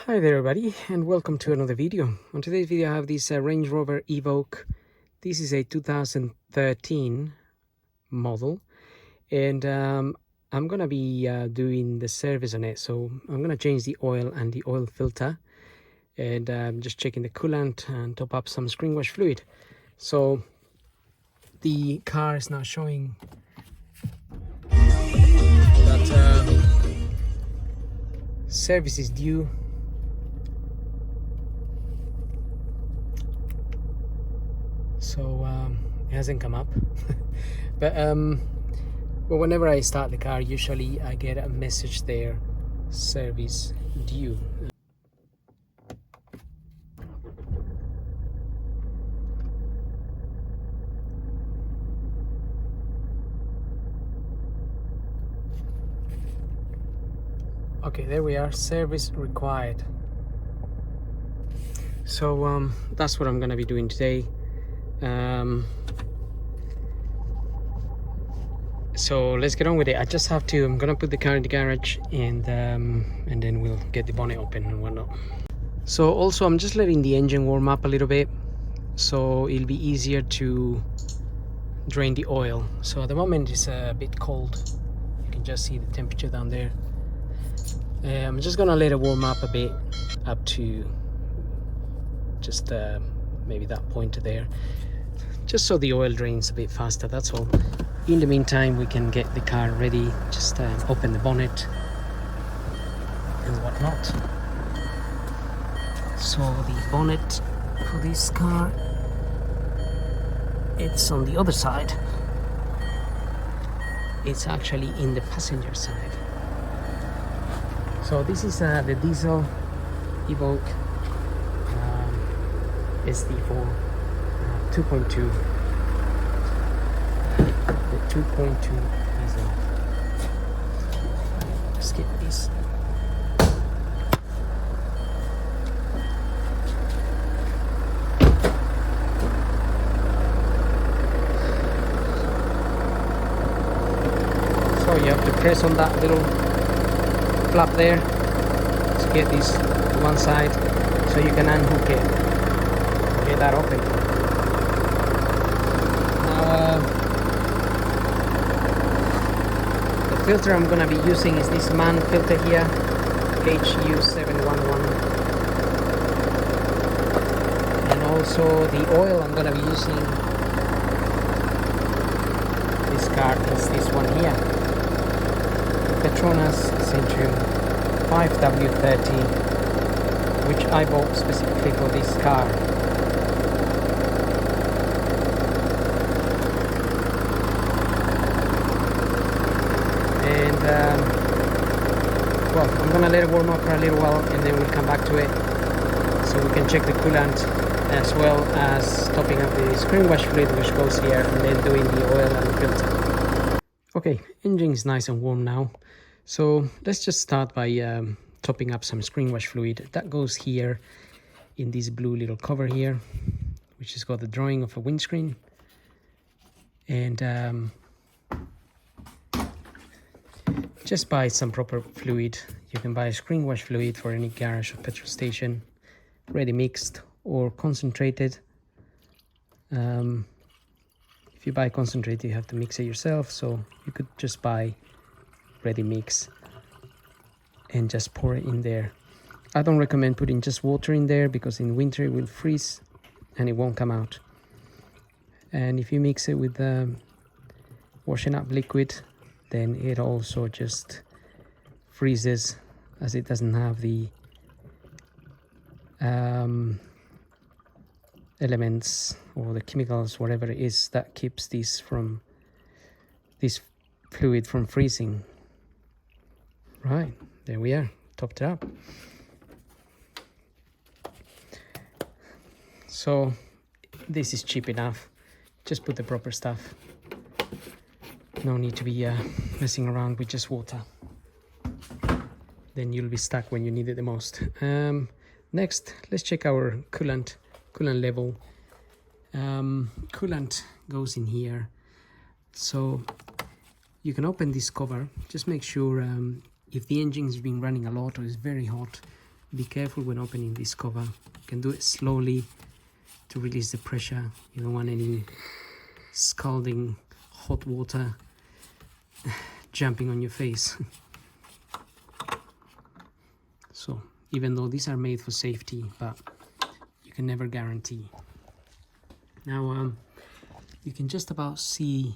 Hi there everybody, and welcome to another video. On today's video I have this Range Rover Evoque. This is a 2013 model, and I'm gonna be doing the service on it. So I'm gonna change the oil and the oil filter, and just checking the coolant and top up some screen wash fluid. So the car is now showing that service is due. So it hasn't come up but whenever I start the car, usually I get a message there, service due. Okay, there we are, service required. So that's what I'm gonna be doing today. So let's get on with it. I'm gonna put the car in the garage, and then we'll get the bonnet open and whatnot. So also I'm just letting the engine warm up a little bit, so it'll be easier to drain the oil. So at the moment it's a bit cold, you can just see the temperature down there. I'm just gonna let it warm up a bit, up to just maybe that point there, just so the oil drains a bit faster, that's all. In the meantime, we can get the car ready, just open the bonnet and whatnot. So the bonnet for this car, it's on the other side. It's actually in the passenger side. So this is the diesel Evoque SD4 2.2. The 2.2 diesel. Skip this. So you have to press on that little flap there to get this to one side, so you can unhook it, get that open. Now the filter I'm gonna be using is this MAN filter here, HU711, and also the oil I'm gonna be using this car is this one here, Petronas Centurion 5W30, which I bought specifically for this car. And well, I'm gonna let it warm up for a little while, and then we'll come back to it, so we can check the coolant as well as topping up the screen wash fluid, which goes here, and then doing the oil and the filter. Okay, engine is nice and warm now, so let's just start by topping up some screen wash fluid. That goes here in this blue little cover here, which has got the drawing of a windscreen. And just buy some proper fluid. You can buy screen wash fluid for any garage or petrol station, ready mixed or concentrated. If you buy concentrated, you have to mix it yourself, so you could just buy ready mix and just pour it in there. I don't recommend putting just water in there, because in winter it will freeze and it won't come out. And if you mix it with washing up liquid, then it also just freezes, as it doesn't have the elements or the chemicals, whatever it is, that keeps this fluid from freezing. Right, there we are, topped it up. So this is cheap enough, just put the proper stuff. No need to be messing around with just water. Then you'll be stuck when you need it the most. Next, let's check our coolant level. Coolant goes in here. So you can open this cover. Just make sure if the engine has been running a lot or is very hot, be careful when opening this cover. You can do it slowly to release the pressure. You don't want any scalding hot water jumping on your face. So even though these are made for safety, but you can never guarantee. Now you can just about see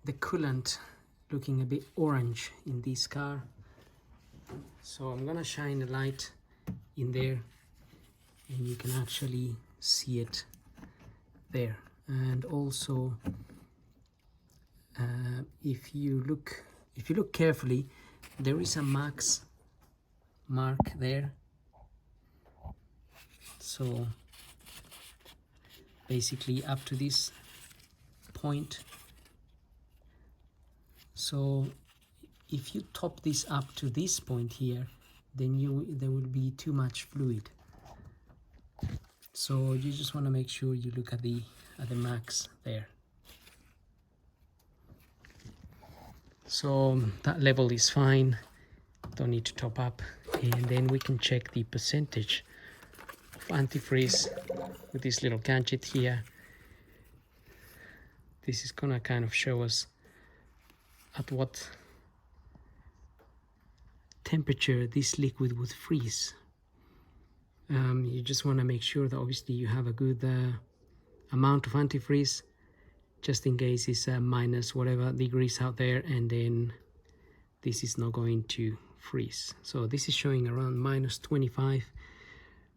the coolant looking a bit orange in this car. So I'm gonna shine a light in there and you can actually see it there. And also if you look carefully, there is a max mark there. So basically up to this point. So if you top this up to this point here, then there will be too much fluid. So you just want to make sure you look at the max there. So that level is fine, don't need to top up. And then we can check the percentage of antifreeze with this little gadget here. This is gonna kind of show us at what temperature this liquid would freeze. You just want to make sure that obviously you have a good amount of antifreeze, just in case it's minus whatever degrees out there, and then this is not going to freeze. So this is showing around minus 25.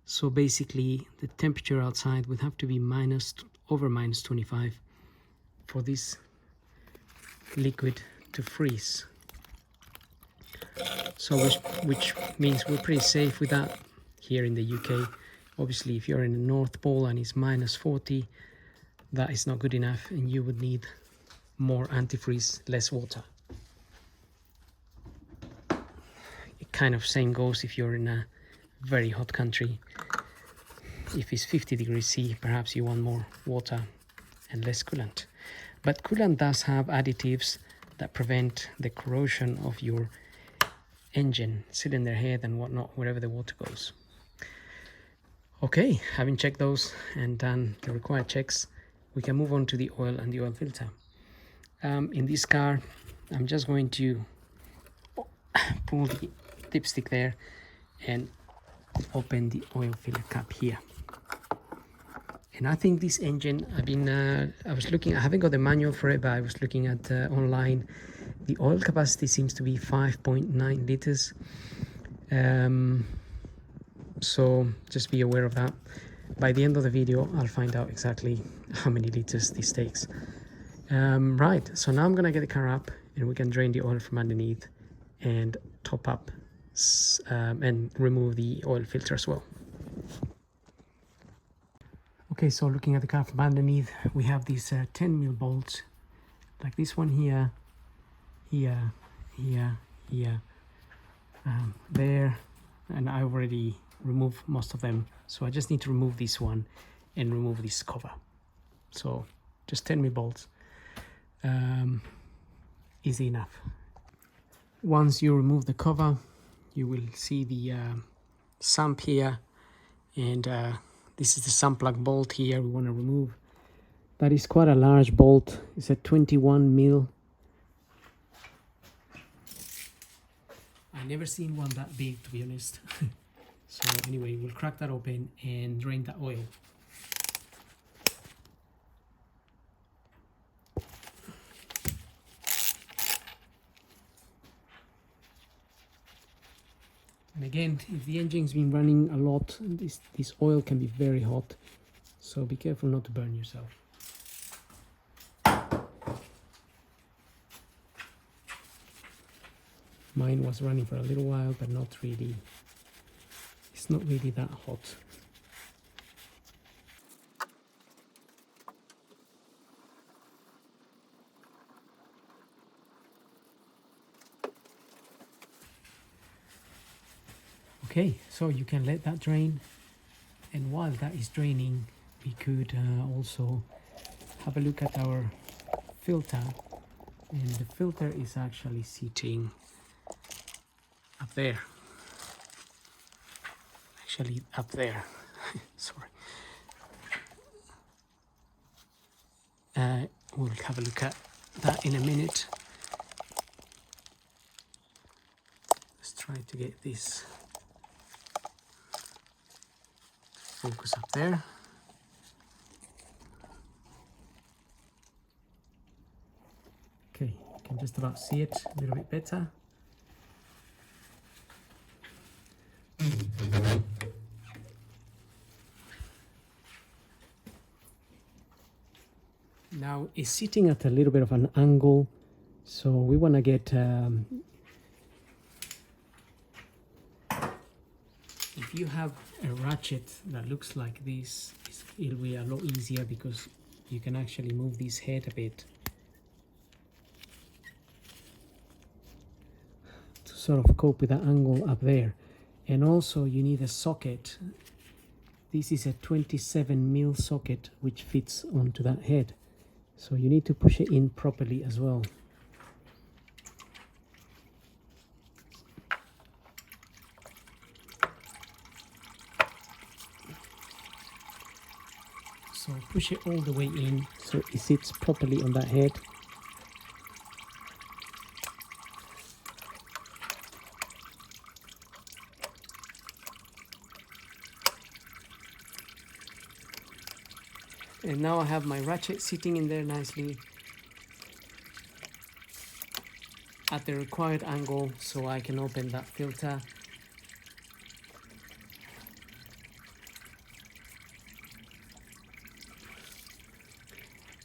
So basically the temperature outside would have to be over minus 25 for this liquid to freeze. So which means we're pretty safe with that here in the UK. Obviously if you're in the North Pole and it's minus 40, that is not good enough and you would need more antifreeze, less water. It kind of same goes if you're in a very hot country. If it's 50 degrees C, perhaps you want more water and less coolant. But coolant does have additives that prevent the corrosion of your engine, cylinder head and whatnot, wherever the water goes. Okay, having checked those and done the required checks, we can move on to the oil and the oil filter. In this car, I'm just going to pull the dipstick there and open the oil filler cap here. And I think this engine, I was looking, I haven't got the manual for it, but I was looking at online. The oil capacity seems to be 5.9 liters. So just be aware of that. By the end of the video, I'll find out exactly how many liters this takes. Right, so now I'm gonna get the car up and we can drain the oil from underneath and top up and remove the oil filter as well. Okay, so looking at the car from underneath, we have these 10mm bolts, like this one here, here, there, and I already removed most of them, so I just need to remove this one and remove this cover. So just 10mm bolts, easy enough. Once you remove the cover, you will see the sump here, and this is the sump plug bolt here we want to remove. That is quite a large bolt. It's a 21mm. I've never seen one that big, to be honest. So anyway, we'll crack that open and drain the oil. And again, if the engine's been running a lot, this oil can be very hot, so be careful not to burn yourself. Mine was running for a little while, but not really. It's not really that hot. Okay, so you can let that drain, and while that is draining, we could also have a look at our filter, and the filter is actually sitting up there. actually up there. Sorry. We'll have a look at that in a minute. Let's try to get this focus up there. Okay, you can just about see it a little bit better. Now it's sitting at a little bit of an angle, so we want to get if you have a ratchet that looks like this, it'll be a lot easier because you can actually move this head a bit to sort of cope with the angle up there. And also you need a socket. This is a 27mm socket which fits onto that head, so you need to push it in properly as well. So push it all the way in so it sits properly on that head. And now I have my ratchet sitting in there nicely at the required angle, so I can open that filter.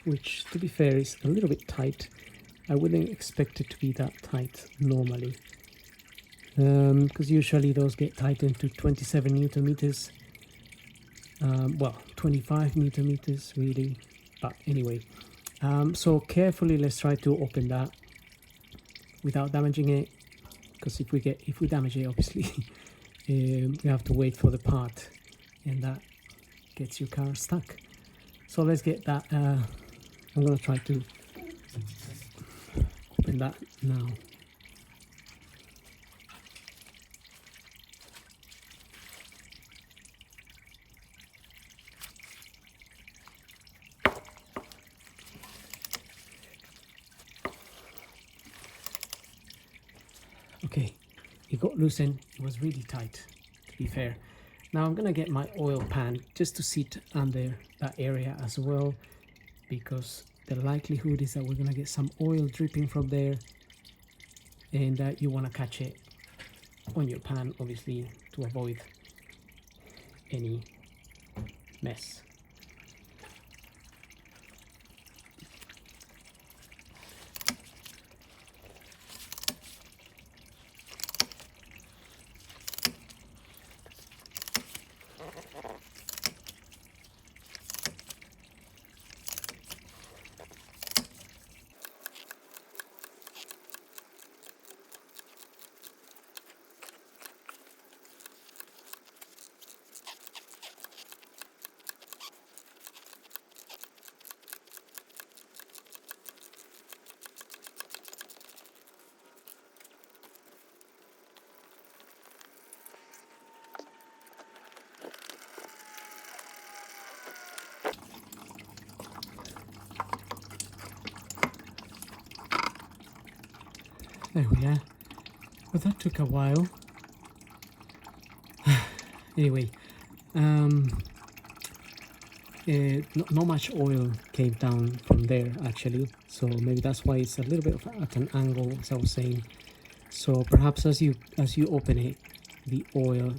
Which, to be fair, is a little bit tight. I wouldn't expect it to be that tight normally, because usually those get tightened to 27 Newton meters. Well, 25 Newton meters really, but anyway. So carefully, let's try to open that without damaging it, because if we damage it, obviously we have to wait for the part, and that gets your car stuck. So let's get that. I'm gonna try to open that now. Okay, it got loosened. It was really tight, to be fair. Now I'm gonna get my oil pan just to sit under that area as well, because the likelihood is that we're gonna get some oil dripping from there, and you wanna catch it on your pan, obviously, to avoid any mess. There we are. But that took a while. Anyway, not much oil came down from there actually, so maybe that's why it's a little bit at an angle, as I was saying. So perhaps as you open it, the oil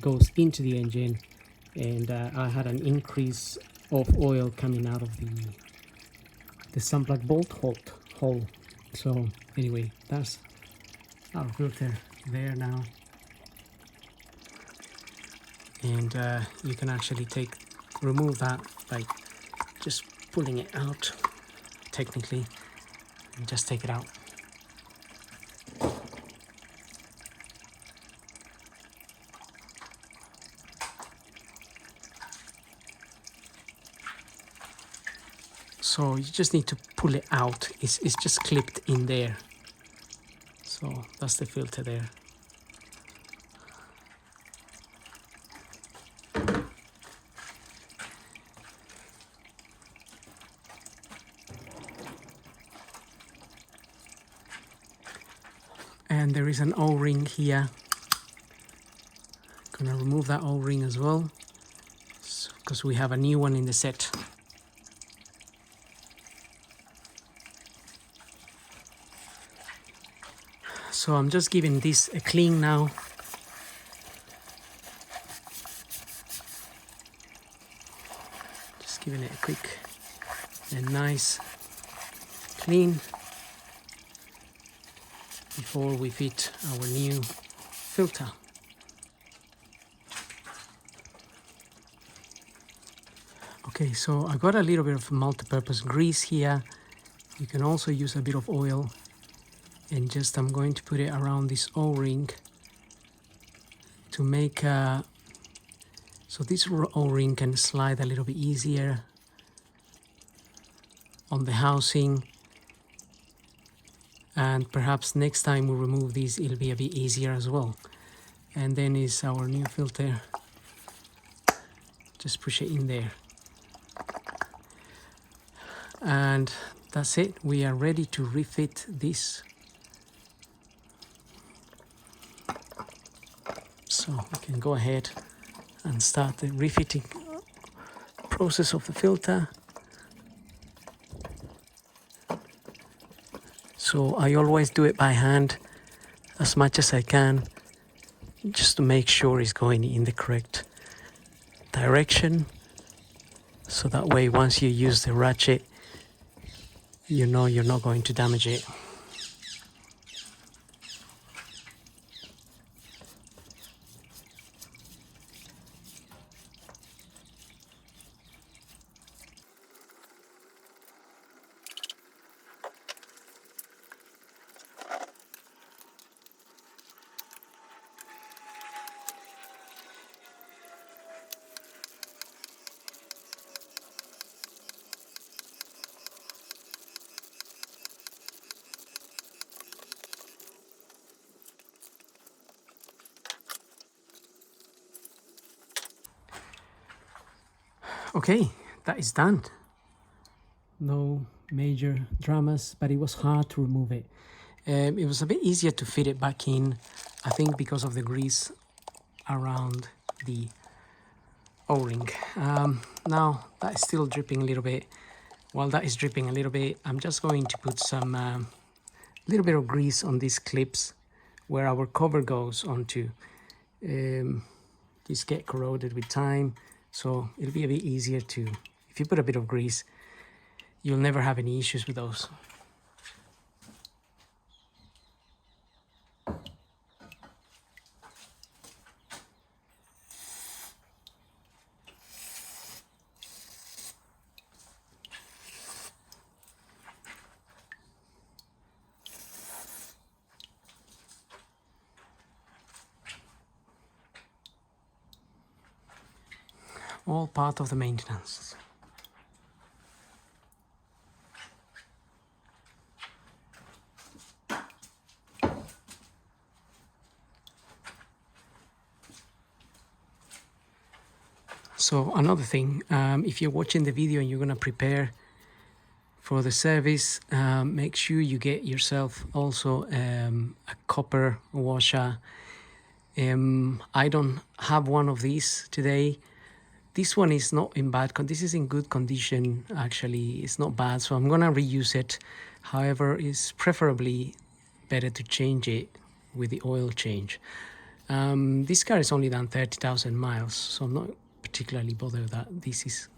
goes into the engine, and I had an increase of oil coming out of the sunblock bolt hole. So anyway, that's our filter there now, and you can actually remove that by just pulling it out technically, and just take it out. So you just need to pull it out. It's just clipped in there. So that's the filter there. And there is an O-ring here. Gonna remove that O-ring as well, because we have a new one in the set. So I'm just giving this a clean now. Just giving it a quick and nice clean before we fit our new filter. Okay, so I got a little bit of multi-purpose grease here. You can also use a bit of oil, and just I'm going to put it around this O-ring to make so this O-ring can slide a little bit easier on the housing, and perhaps next time we remove these it'll be a bit easier as well. And then is our new filter. Just push it in there. And that's it, we are ready to refit this. So we can go ahead and start the refitting process of the filter. So I always do it by hand as much as I can, just to make sure it's going in the correct direction. So that way once you use the ratchet, you know you're not going to damage it. Okay, that is done. No major dramas, but it was hard to remove it. It was a bit easier to fit it back in, I think because of the grease around the O-ring. Now that is still dripping a little bit. While that is dripping a little bit, I'm just going to put some little bit of grease on these clips where our cover goes onto. These get corroded with time, so it'll be a bit easier to, if you put a bit of grease, you'll never have any issues with those. All part of the maintenance. So another thing, if you're watching the video and you're gonna prepare for the service, make sure you get yourself also a copper washer. I don't have one of these today. This one is not in bad condition. This is in good condition, actually. It's not bad, so I'm gonna reuse it. However, it's preferably better to change it with the oil change. This car has only done 30,000 miles, so I'm not particularly bothered that this is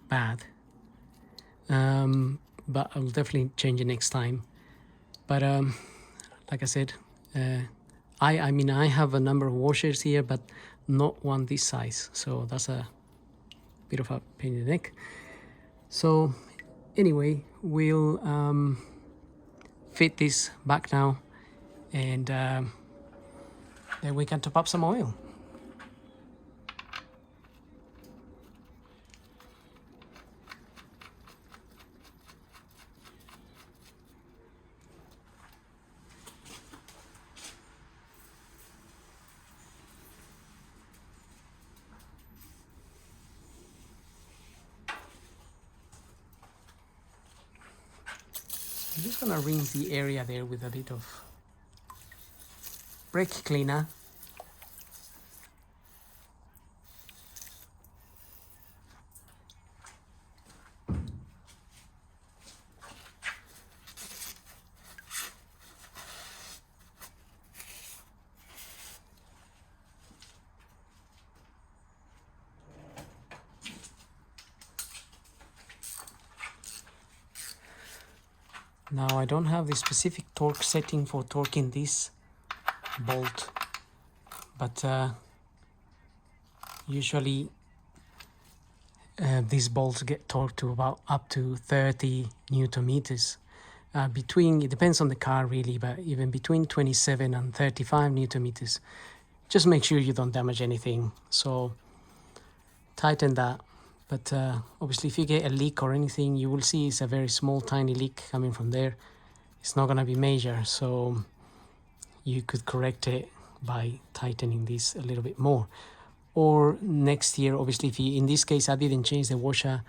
bad. But I'll definitely change it next time. But like I said, I mean, I have a number of washers here, but not one this size, so that's a bit of a pain in the neck. So anyway, we'll fit this back now, and then we can top up some oil. I'm just gonna rinse the area there with a bit of brake cleaner. Now I don't have the specific torque setting for torquing this bolt, but usually these bolts get torqued to about up to 30 Newton meters. It depends on the car really, but even between 27 and 35 Newton meters. Just make sure you don't damage anything. So tighten that. But obviously if you get a leak or anything, you will see it's a very small tiny leak coming from there. It's not going to be major, so you could correct it by tightening this a little bit more. Or next year, obviously, in this case I didn't change the washer,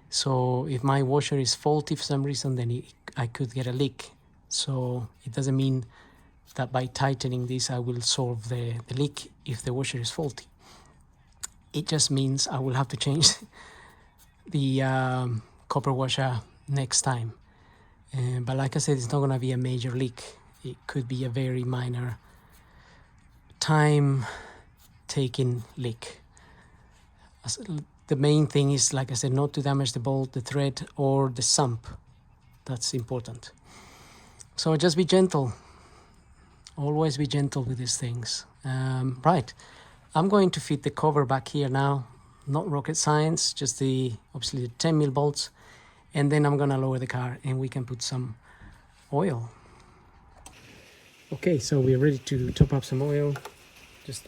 so if my washer is faulty for some reason, then I could get a leak. So it doesn't mean that by tightening this I will solve the leak if the washer is faulty. It just means I will have to change the copper washer next time. But like I said, it's not going to be a major leak. It could be a very minor time-taking leak. The main thing is, like I said, not to damage the bolt, the thread, or the sump. That's important. So just be gentle. Always be gentle with these things. Right. I'm going to fit the cover back here now. Not rocket science, just obviously the 10mm bolts. And then I'm gonna lower the car and we can put some oil. Okay, so we're ready to top up some oil. Just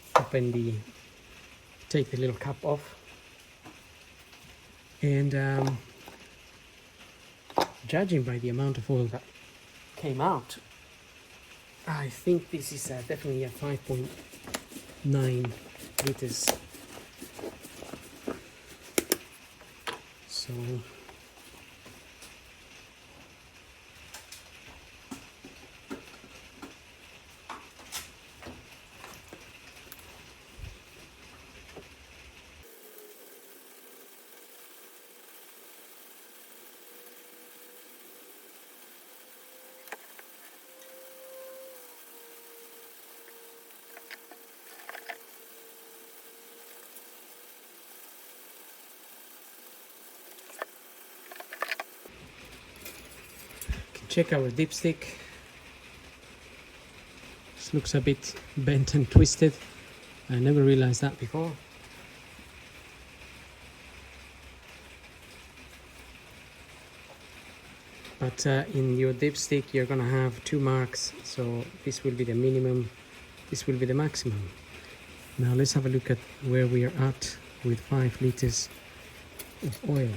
take the little cap off. And judging by the amount of oil that came out, I think this is definitely a 5.9 liters. So check our dipstick. This looks a bit bent and twisted. I never realized that before. But in your dipstick you're gonna have 2 marks, so this will be the minimum, this will be the maximum. Now let's have a look at where we are at with 5 liters of oil.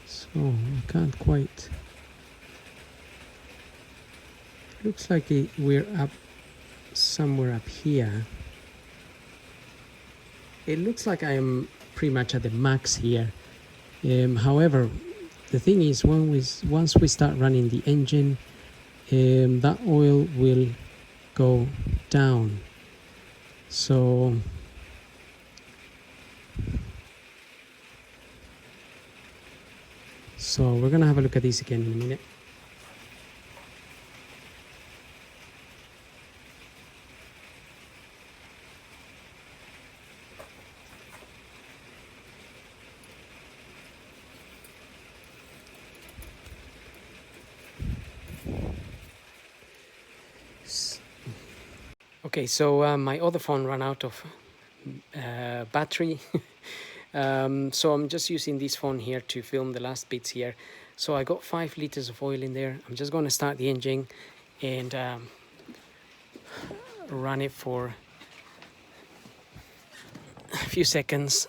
So I can't quite. Looks like we're up somewhere up here. It looks like I am pretty much at the max here. However, the thing is, once we start running the engine, that oil will go down. So we're gonna have a look at this again in a minute. Okay, so my other phone ran out of battery. So I'm just using this phone here to film the last bits here. So I got 5 liters of oil in there. I'm just going to start the engine and run it for a few seconds.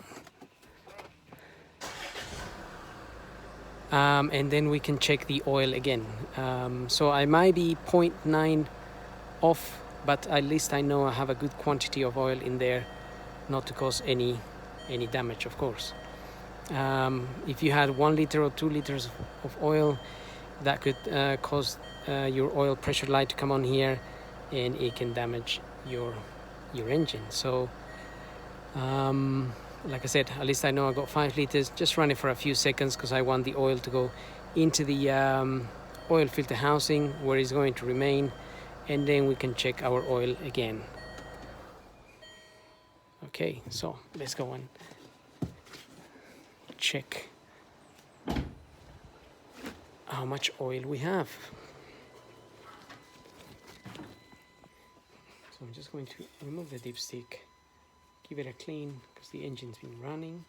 And then we can check the oil again. So I might be 0.9 off, but at least I know I have a good quantity of oil in there, not to cause any any damage, of course. If you had 1 liter or 2 liters of oil, that could cause your oil pressure light to come on here, and it can damage your engine. So like I said, at least I know I got 5 liters. Just run it for a few seconds because I want the oil to go into the oil filter housing where it's going to remain, and then we can check our oil again. Okay, so let's go and check how much oil we have. So I'm just going to remove the dipstick, give it a clean because the engine's been running.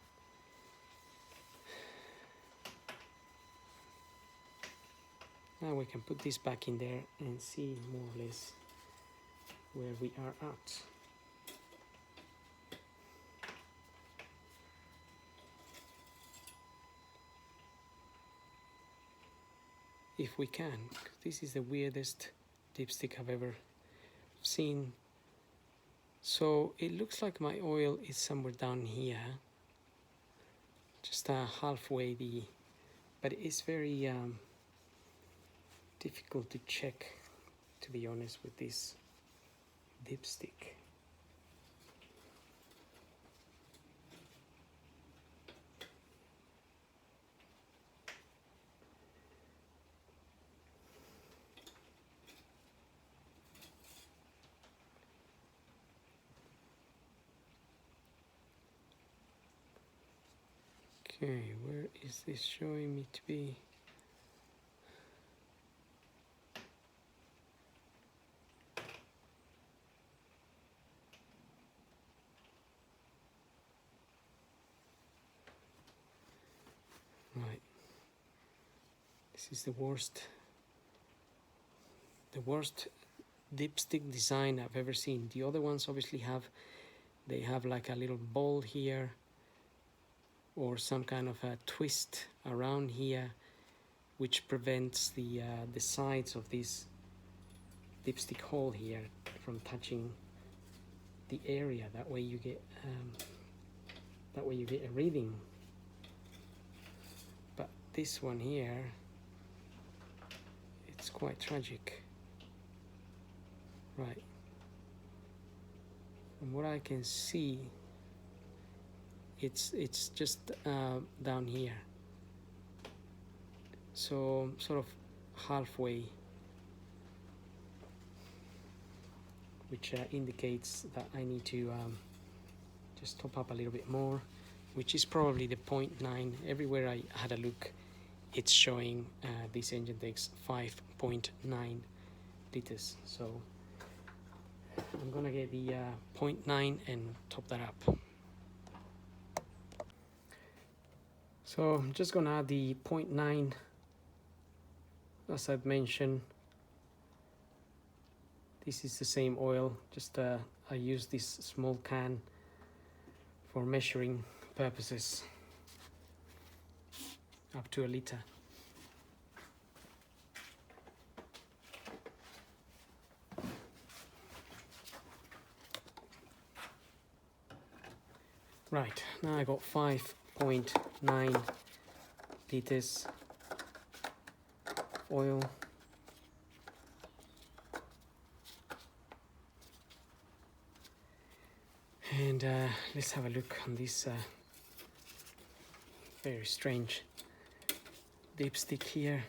Now we can put this back in there and see more or less where we are at. If we can, because this is the weirdest dipstick I've ever seen. So it looks like my oil is somewhere down here, just halfway but it's very difficult to check, to be honest, with this dipstick. Okay, where is this showing me to be? Right. This is the worst dipstick design I've ever seen. The other ones obviously have like a little ball here, or some kind of a twist around here, which prevents the sides of this dipstick hole here from touching the area. That way you get a reading. But this one here, it's quite tragic. Right. From what I can see, it's just down here, so sort of halfway, which indicates that I need to just top up a little bit more, which is probably the 0.9. Everywhere I had a look, it's showing this engine takes 5.9 liters, so I'm gonna get the 0.9 and top that up. So I'm just gonna add the 0.9, as I've mentioned. This is the same oil, just I use this small can for measuring purposes, up to 1 liter. Right, now I got 5.9 liters oil. And let's have a look on this very strange dipstick here.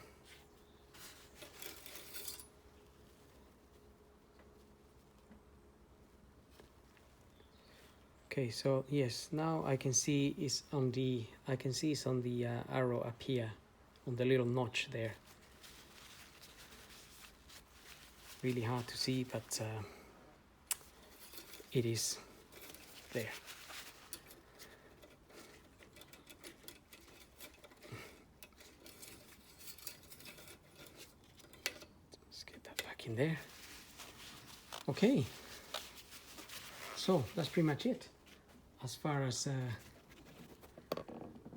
Okay, so yes, now I can see it's on the arrow up here, on the little notch there. Really hard to see, but it is there. Let's get that back in there. Okay, so that's pretty much it as far as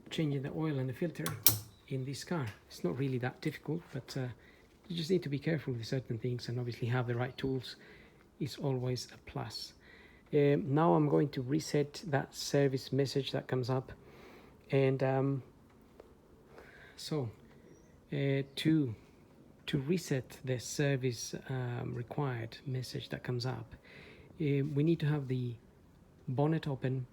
changing the oil and the filter in this car. It's not really that difficult, but you just need to be careful with certain things, and obviously have the right tools is always a plus. Now I'm going to reset that service message that comes up, and to reset the service required message that comes up, we need to have the bonnet open,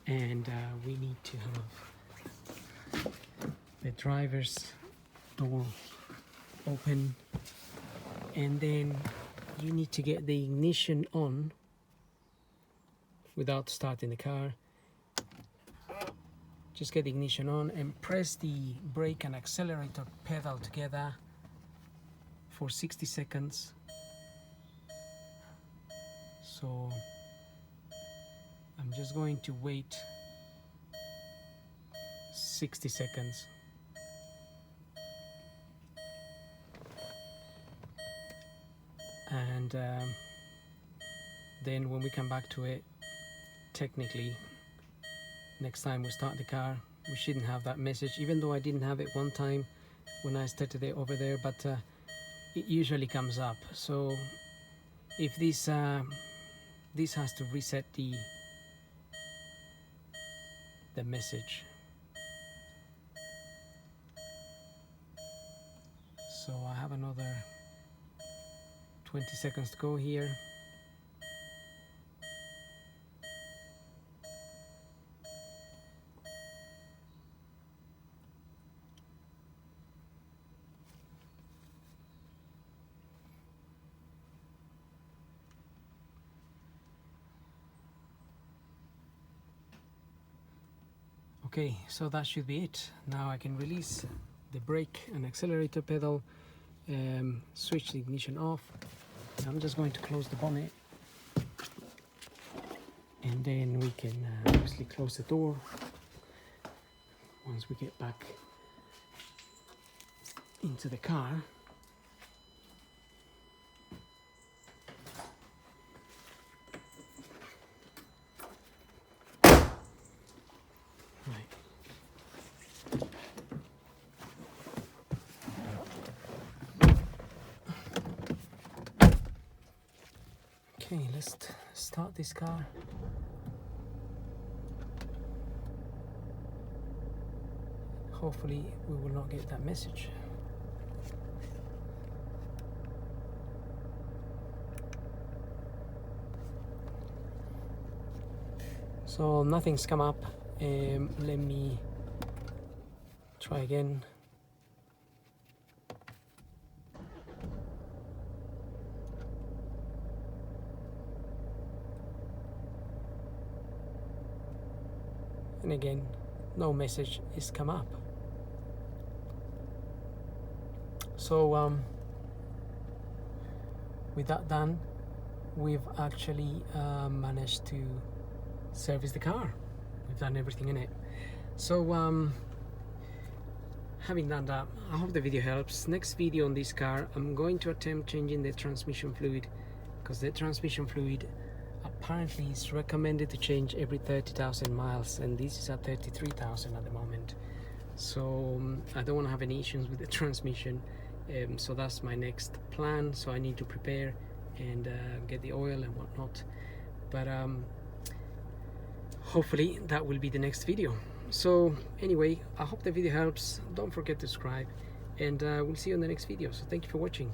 and we need to have the driver's door open, and then you need to get the ignition on without starting the car. Just get the ignition on and press the brake and accelerator pedal together for 60 seconds. So I'm just going to wait 60 seconds. And then when we come back to it, technically next time we start the car, we shouldn't have that message, even though I didn't have it one time when I started it over there, but it usually comes up. So if this has to reset the message. So I have another 20 seconds to go here. Okay, so that should be it. Now I can release the brake and accelerator pedal, switch the ignition off. I'm just going to close the bonnet, and then we can obviously close the door once we get back into the car. Okay, let's start this car. Hopefully we will not get that message. So nothing's come up. Let me try again. And again, no message is come up. So with that done, we've actually managed to service the car. We've done everything in it. So having done that, I hope the video helps. Next video on this car, I'm going to attempt changing the transmission fluid, because the transmission fluid apparently is recommended to change every 30,000 miles, and this is at 33,000 at the moment. So I don't want to have any issues with the transmission, so that's my next plan. So I need to prepare and get the oil and whatnot, but hopefully that will be the next video. So anyway, I hope the video helps. Don't forget to subscribe, and we'll see you in the next video. So thank you for watching.